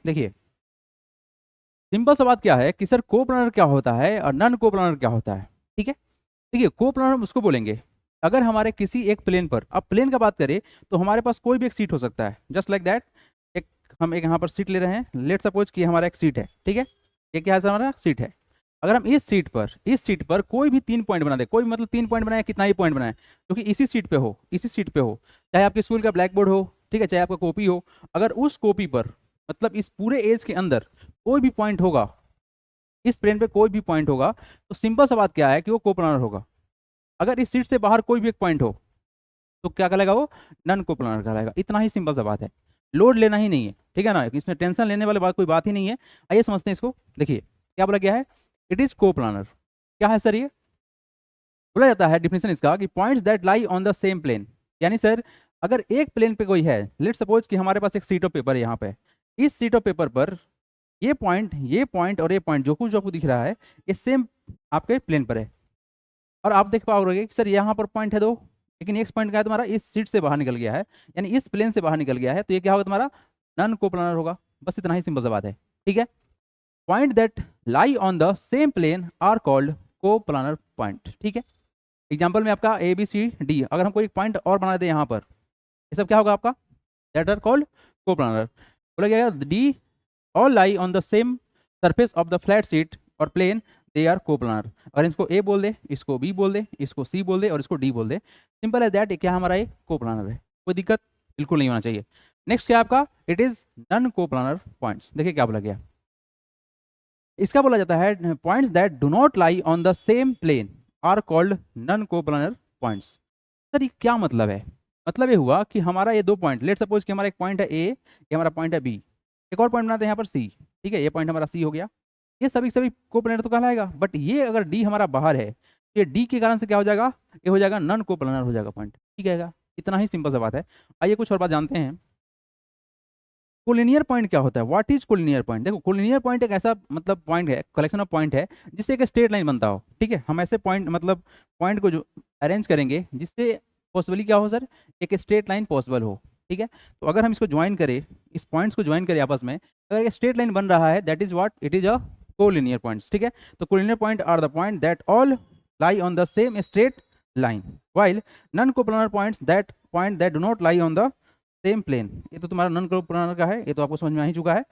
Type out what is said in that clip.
देखिए सिंपल सा बात क्या है कि सर कोप्लानर क्या होता है और नॉन कोप्लानर क्या होता है। ठीक है, देखिए कोप्लानर हम उसको बोलेंगे अगर हमारे किसी एक प्लेन पर, अब प्लेन का बात करें तो हमारे पास कोई भी एक सीट हो सकता है, जस्ट लाइक दैट। एक हम एक यहाँ पर सीट ले रहे हैं, लेट सपोज कि हमारा एक सीट है, ठीक है, ये क्या है सर, हमारा सीट है। अगर हम इस सीट पर कोई भी 3 पॉइंट बना दे, कोई मतलब 3 पॉइंट बनाए, कितना ही पॉइंट बनाए, क्योंकि इसी सीट पे हो, चाहे आपके स्कूल का ब्लैक बोर्ड हो, ठीक है, चाहे आपका कॉपी हो, अगर उस कॉपी पर मतलब इस पूरे एज के अंदर कोई भी पॉइंट होगा, इस प्लेन पे कोई भी पॉइंट होगा, तो सिंपल सा बात क्या है कि वो कोप्लानर होगा। अगर इस सीट से बाहर कोई भी एक पॉइंट हो तो क्या कहलाएगा, वो नन कोप्लानर कहलाएगा। इतना ही सिंपल सा बात है, लोड लेना ही नहीं है, ठीक है ना, इसमें टेंशन लेने वाली बात कोई बात ही नहीं है। आइए समझते हैं इसको। देखिए क्या बोला गया है, इट इज कोप्लानर। क्या है सर ये, बोला जाता है डिफिनेशन इसका कि points that lie on the same plane. यानी सर अगर एक प्लेन पे कोई है, लेट सपोज कि हमारे पास एक सीट ऑफ पेपर है यहाँ पे, इस सीट ऑफ पेपर पर ये पॉइंट और ये पॉइंट जो कुछ आपको दिख रहा है, ये सेम आपके प्लेन पर है। और आप देख पाओगे कि सर यहाँ पर पॉइंट है दो, लेकिन एक पॉइंट क्या है तुम्हारा, इस सीट से बाहर निकल गया है, यानी इस प्लेन से बाहर निकल गया है, तो ये क्या होगा तुम्हारा, नन कोप्लानर होगा। बस इतना ही सिंपल सा बात है, ठीक है। Point that lie on the same plane are called coplanar point, ठीक है। एग्जाम्पल में आपका ए बी सी डी, अगर हम कोई एक पॉइंट और बना दें यहाँ पर, ये सब क्या होगा आपका, दैट आर कॉल्ड कोप्लानर। बोला गया D all lie on the same surface of the flat sheet और प्लेन, दे आर कोप्लानर। अगर इसको ए बोल दे, इसको बी बोल दे, इसको सी बोल दे और इसको डी बोल दे, सिंपल है दैट, क्या हमारा ये कोप्लानर है, कोई दिक्कत बिल्कुल नहीं होना चाहिए। नेक्स्ट क्या आपका, it is non coplanar points. देखिए क्या बोला गया, इसका बोला जाता है points that do not lie on the same plane are called non coplanar points. Sir ये क्या मतलब है, मतलब ये हुआ कि हमारा ये दो पॉइंट, लेट सपोज कि हमारा एक पॉइंट है ए, ये हमारा पॉइंट है बी, एक और पॉइंट बनाते हैं यहाँ पर सी, ठीक है, ये पॉइंट हमारा सी हो गया, ये सभी कोप्लानर तो कहलाएगा, बट ये अगर डी हमारा बाहर है, तो ये डी के कारण से क्या हो जाएगा, ये हो जाएगा नन कोप्लानर हो जाएगा पॉइंट, ठीक है। इतना ही सिंपल सा बात है। आइए कुछ और बात जानते हैं। कोलिनियर पॉइंट क्या होता है, व्हाट इज कोलिनियर पॉइंट। देखो कोलिनियर पॉइंट एक ऐसा मतलब पॉइंट है, कलेक्शन ऑफ पॉइंट है, जिससे एक स्ट्रेट लाइन बनता हो, ठीक है। हम ऐसे पॉइंट मतलब पॉइंट को जो अरेंज करेंगे जिससे पॉसिबली क्या हो सर, एक स्ट्रेट लाइन पॉसिबल हो, ठीक है। तो अगर हम इसको ज्वाइन करें, इस पॉइंट्स को ज्वाइन करें आपस में, अगर एक स्ट्रेट लाइन बन रहा है, that is what, it is a collinear points, ठीक है। तो collinear point are the point that all lie on the same straight line, while non coplanar points that point that do not lie on the same plane. ये तो तुम्हारा non coplanar का है, ये तो आपको समझ में आ ही चुका है।